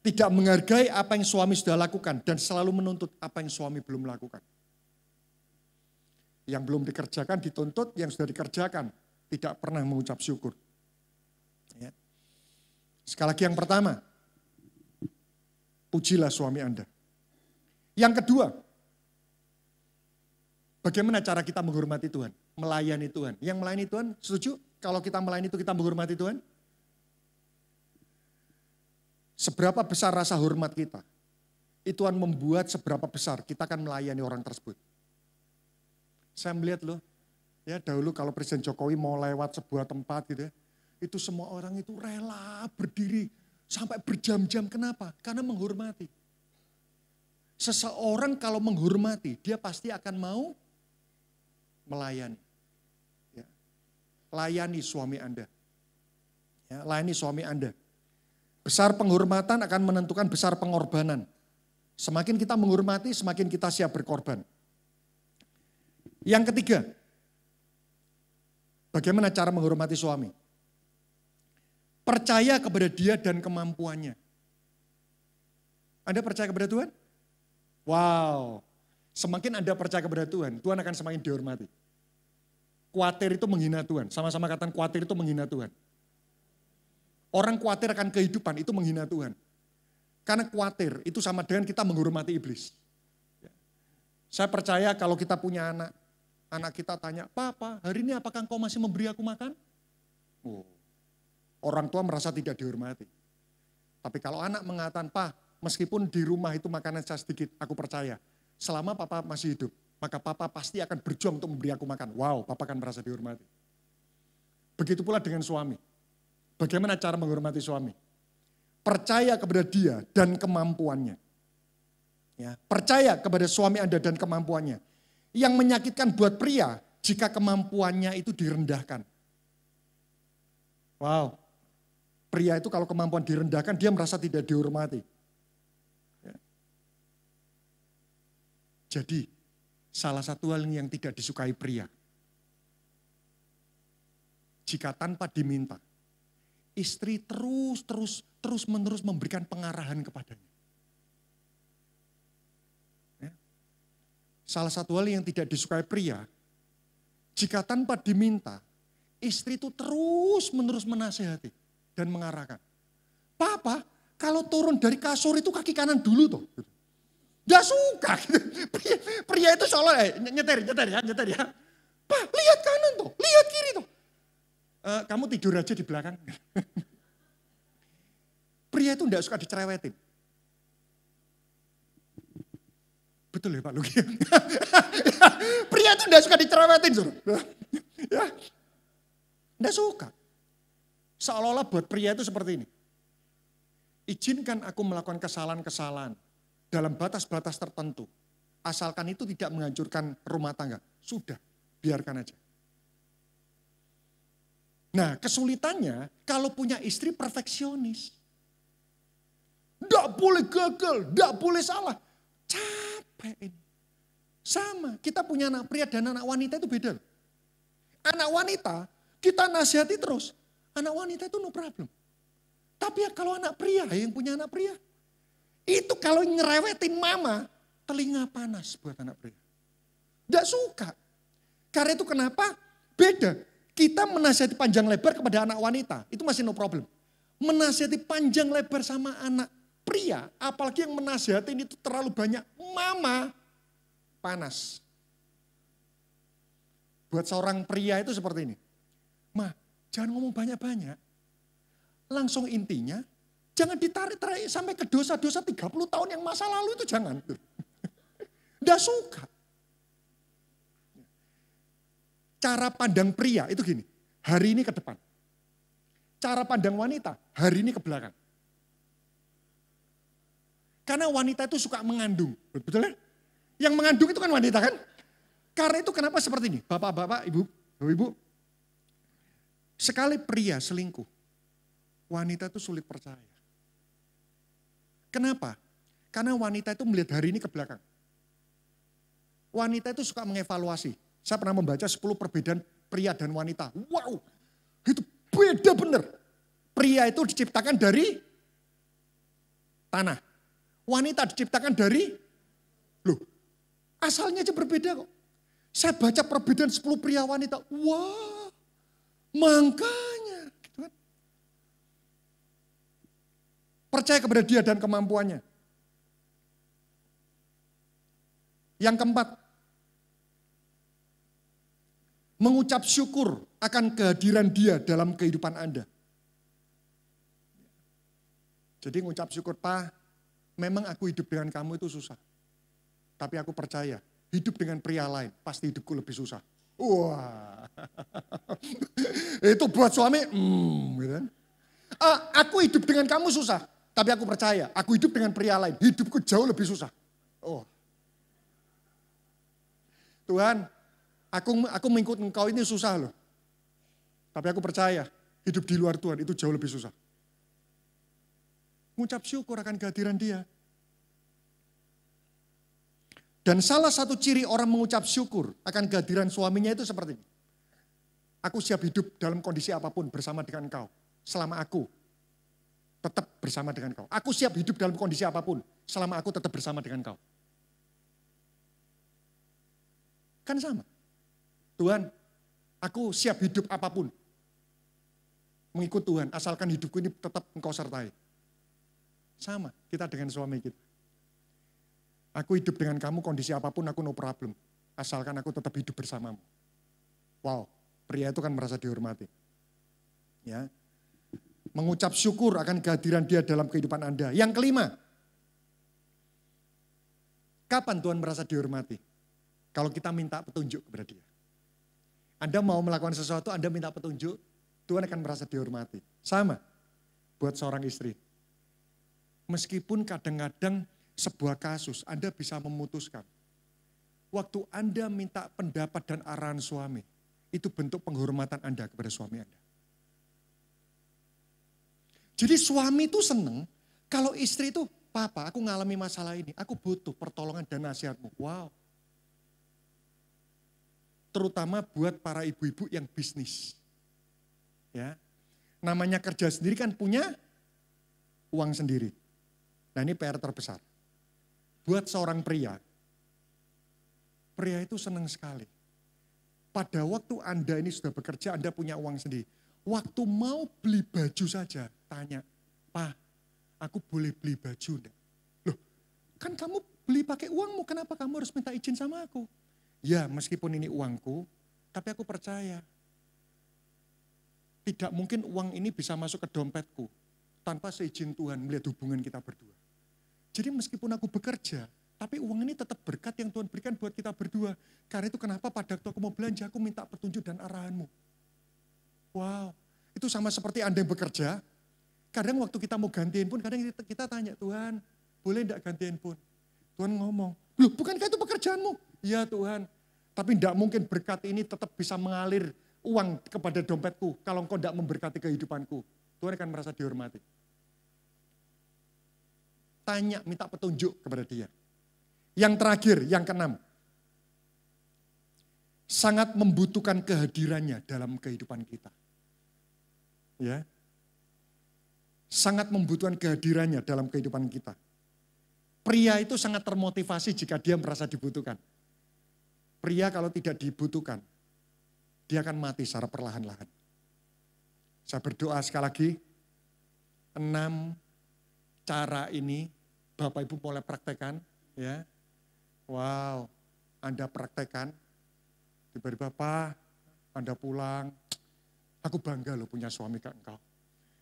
tidak menghargai apa yang suami sudah lakukan dan selalu menuntut apa yang suami belum lakukan. Yang belum dikerjakan dituntut, yang sudah dikerjakan tidak pernah mengucap syukur. Ya. Sekali lagi yang pertama, pujilah suami Anda. Yang kedua, bagaimana cara kita menghormati Tuhan? Melayani Tuhan. Yang melayani Tuhan, setuju? Kalau kita melayani itu kita menghormati Tuhan? Seberapa besar rasa hormat kita? itu akan membuat seberapa besar kita akan melayani orang tersebut. Saya melihat loh, ya dahulu kalau Presiden Jokowi mau lewat sebuah tempat gitu ya, itu semua orang itu rela berdiri sampai berjam-jam. Kenapa? Karena menghormati. Seseorang kalau menghormati, dia pasti akan mau melayani. Ya. Layani suami Anda. Ya, layani suami Anda. Besar penghormatan akan menentukan besar pengorbanan. Semakin kita menghormati, semakin kita siap berkorban. Yang ketiga, bagaimana cara menghormati suami? Percaya kepada dia dan kemampuannya. Anda percaya kepada Tuhan? Wow, semakin Anda percaya kepada Tuhan, Tuhan akan semakin dihormati. Khawatir itu menghina Tuhan, sama-sama katakan khawatir itu menghina Tuhan. Orang khawatir akan kehidupan itu menghina Tuhan. Karena khawatir itu sama dengan kita menghormati iblis. Saya percaya kalau kita punya anak, anak kita tanya, Papa hari ini apakah engkau masih memberi aku makan? Oh, orang tua merasa tidak dihormati. Tapi kalau anak mengatakan, Pak, meskipun di rumah itu makanan saya sedikit, aku percaya. Selama papa masih hidup, maka papa pasti akan berjuang untuk memberi aku makan. Wow, papa akan merasa dihormati. Begitu pula dengan suami. Bagaimana cara menghormati suami? Percaya kepada dia dan kemampuannya. Ya, percaya kepada suami Anda dan kemampuannya. Yang menyakitkan buat pria, jika kemampuannya itu direndahkan. Wow, pria itu kalau kemampuan direndahkan, dia merasa tidak dihormati. Jadi salah satu hal yang tidak disukai pria. Jika tanpa diminta, istri terus menerus memberikan pengarahan kepadanya. Ya. Salah satu hal yang tidak disukai pria, jika tanpa diminta, istri itu terus menerus menasihati dan mengarahkan. Papa, kalau turun dari kasur itu kaki kanan dulu tuh. Gak suka. Pria itu seolah nyetir ya. Pak, lihat kanan tuh, lihat kiri tuh. Kamu tidur aja di belakang. Pria itu gak suka dicerewetin. Betul ya Pak Luki? Pria itu gak suka dicerewetin. Ya, gak suka. Seolah-olah buat pria itu seperti ini. Izinkan aku melakukan kesalahan-kesalahan. Dalam batas-batas tertentu. Asalkan itu tidak menghancurkan rumah tangga. Sudah, biarkan aja. Nah kesulitannya kalau punya istri perfeksionis. Tidak boleh gagal, tidak boleh salah. Capek ini. Sama, kita punya anak pria dan anak wanita itu beda. Anak wanita, kita nasihati terus. Anak wanita itu no problem. Tapi ya kalau anak pria, yang punya anak pria. Itu kalau ngerewetin mama, telinga panas buat anak pria. Tidak suka. Karena itu kenapa? Beda. Kita menasihati panjang lebar kepada anak wanita, itu masih no problem. Menasihati panjang lebar sama anak pria, apalagi yang menasihati itu terlalu banyak, mama, panas. Buat seorang pria itu seperti ini. Ma, jangan ngomong banyak-banyak. Langsung intinya, jangan ditarik-tarik sampai ke dosa-dosa 30 tahun yang masa lalu itu jangan. Nggak suka. Cara pandang pria itu gini, hari ini ke depan. Cara pandang wanita, hari ini ke belakang. Karena wanita itu suka mengandung, betul ya? Yang mengandung itu kan wanita kan? Karena itu kenapa seperti ini, bapak-bapak, ibu-ibu. Sekali pria selingkuh, wanita itu sulit percaya. Kenapa? Karena wanita itu melihat hari ini ke belakang. Wanita itu suka mengevaluasi. Saya pernah membaca 10 perbedaan pria dan wanita. Wow, itu beda bener. Pria itu diciptakan dari tanah. Wanita diciptakan dari, asalnya aja berbeda kok. Saya baca perbedaan 10 pria wanita. Wah, makanya. Gitu kan. Percaya kepada dia dan kemampuannya. Yang keempat, mengucap syukur akan kehadiran dia dalam kehidupan Anda. Jadi mengucap syukur, Pak, memang aku hidup dengan kamu itu susah. Tapi aku percaya, hidup dengan pria lain, pasti hidupku lebih susah. Wah, itu buat suami, gitu kan. Aku hidup dengan kamu susah, tapi aku percaya, aku hidup dengan pria lain, hidupku jauh lebih susah. Oh, Tuhan, aku mengikut engkau ini susah loh. Tapi aku percaya, hidup di luar Tuhan itu jauh lebih susah. Mengucap syukur akan kehadiran dia. Dan salah satu ciri orang mengucap syukur akan kehadiran suaminya itu seperti ini. Aku siap hidup dalam kondisi apapun bersama dengan engkau. Selama aku tetap bersama dengan engkau. Aku siap hidup dalam kondisi apapun selama aku tetap bersama dengan engkau. Kan sama. Tuhan, aku siap hidup apapun. Mengikut Tuhan, asalkan hidupku ini tetap engkau sertai. Sama, kita dengan suami kita. Aku hidup dengan kamu kondisi apapun aku no problem. Asalkan aku tetap hidup bersamamu. Wow, pria itu kan merasa dihormati. Ya. Mengucap syukur akan kehadiran dia dalam kehidupan Anda. Yang kelima, kapan Tuhan merasa dihormati? Kalau kita minta petunjuk kepada dia. Anda mau melakukan sesuatu, Anda minta petunjuk, Tuhan akan merasa dihormati. Sama buat seorang istri. Meskipun kadang-kadang sebuah kasus Anda bisa memutuskan. Waktu Anda minta pendapat dan arahan suami, itu bentuk penghormatan Anda kepada suami Anda. Jadi suami itu seneng kalau istri itu, Papa aku ngalami masalah ini, aku butuh pertolongan dan nasihatmu. Wow. Terutama buat para ibu-ibu yang bisnis. Ya. Namanya kerja sendiri kan punya uang sendiri. Nah ini PR terbesar. Buat seorang pria itu senang sekali. Pada waktu Anda ini sudah bekerja, Anda punya uang sendiri. Waktu mau beli baju saja, tanya, Pak, aku boleh beli baju enggak? Loh, kan kamu beli pakai uangmu, kenapa kamu harus minta izin sama aku? Ya, meskipun ini uangku, tapi aku percaya. Tidak mungkin uang ini bisa masuk ke dompetku tanpa seizin Tuhan melihat hubungan kita berdua. Jadi meskipun aku bekerja, tapi uang ini tetap berkat yang Tuhan berikan buat kita berdua. Karena itu kenapa pada waktu aku mau belanja, aku minta petunjuk dan arahanmu. Wow, itu sama seperti Anda yang bekerja. Kadang waktu kita mau ganti handphone, kadang kita tanya, Tuhan boleh enggak ganti handphone? Tuhan ngomong, loh bukankah itu pekerjaanmu? Iya Tuhan, tapi enggak mungkin berkat ini tetap bisa mengalir uang kepada dompetku kalau engkau enggak memberkati kehidupanku. Tuhan akan merasa dihormati. Tanya, minta petunjuk kepada dia. Yang terakhir, yang keenam. Sangat membutuhkan kehadirannya dalam kehidupan kita. Ya. Sangat membutuhkan kehadirannya dalam kehidupan kita. Pria itu sangat termotivasi jika dia merasa dibutuhkan. Pria kalau tidak dibutuhkan, dia akan mati secara perlahan-lahan. Saya berdoa sekali lagi, 6 cara ini Bapak Ibu mulai praktekkan, ya. Wow, Anda praktekkan, tiba-tiba Pak, Anda pulang, aku bangga loh punya suami kayak engkau.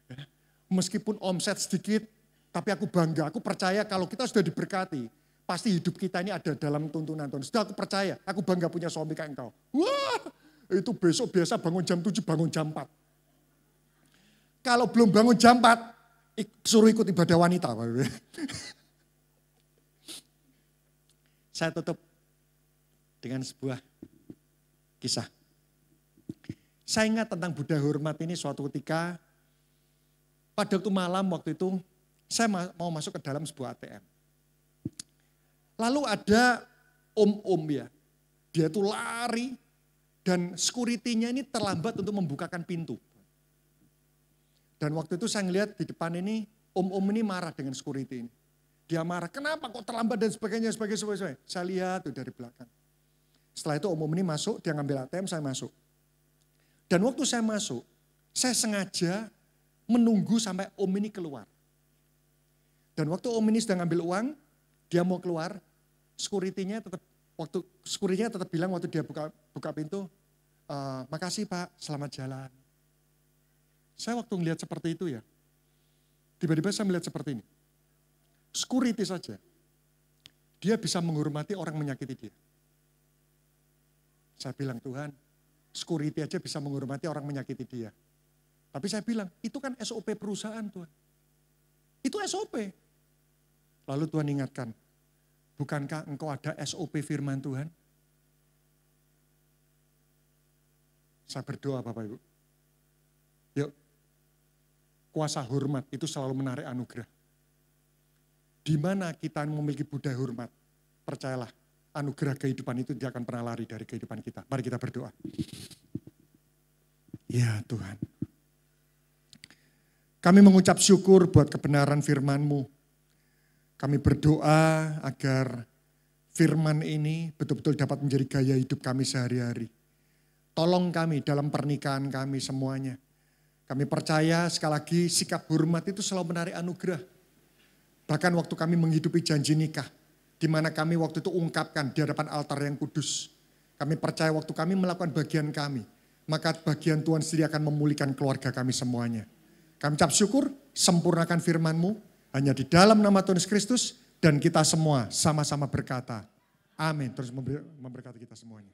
Ya. Meskipun omset sedikit, tapi aku bangga, aku percaya kalau kita sudah diberkati, pasti hidup kita ini ada dalam tuntunan Tuhan. Sudah aku percaya, aku bangga punya suami kayak engkau. Wah, itu besok biasa bangun jam 7, bangun jam 4. Kalau belum bangun jam 4, suruh ikut ibadah wanita. Saya tutup dengan sebuah kisah. Saya ingat tentang Buddha hormat ini suatu ketika, pada waktu malam waktu itu, saya mau masuk ke dalam sebuah ATM. Lalu ada om-om ya, dia tuh lari dan security-nya ini terlambat untuk membukakan pintu. Dan waktu itu saya ngeliat di depan ini, om-om ini marah dengan security ini. Dia marah, kenapa kok terlambat dan sebagainya. Saya lihat tuh dari belakang. Setelah itu om-om ini masuk, dia ngambil ATM, saya masuk. Dan waktu saya masuk, saya sengaja menunggu sampai om ini keluar. Dan waktu om ini sedang ngambil uang, dia mau keluar, security-nya tetap bilang waktu dia buka pintu, makasih Pak, selamat jalan. Saya waktu ngelihat seperti itu ya, tiba-tiba saya melihat seperti ini. security saja. Dia bisa menghormati orang menyakiti dia. Saya bilang, Tuhan, security aja bisa menghormati orang menyakiti dia. Tapi saya bilang, itu kan SOP perusahaan Tuhan. Itu SOP. Lalu Tuhan ingatkan, bukankah engkau ada SOP firman Tuhan? Saya berdoa Bapak Ibu. Yuk, kuasa hormat itu selalu menarik anugerah. Di mana kita memiliki budaya hormat, percayalah, anugerah kehidupan itu tidak akan pernah lari dari kehidupan kita. Mari kita berdoa. Ya Tuhan. Kami mengucap syukur buat kebenaran firman-Mu. Kami berdoa agar firman ini betul-betul dapat menjadi gaya hidup kami sehari-hari. Tolong kami dalam pernikahan kami semuanya. Kami percaya sekali lagi sikap hormat itu selalu menarik anugerah. Bahkan waktu kami menghidupi janji nikah, di mana kami waktu itu ungkapkan di hadapan altar yang kudus. Kami percaya waktu kami melakukan bagian kami, maka bagian Tuhan sendiri akan memulihkan keluarga kami semuanya. Kami ucap syukur, sempurnakan firman-Mu, hanya di dalam nama Tuhan Yesus Kristus, dan kita semua sama-sama berkata, amin. Terus memberkati kita semuanya.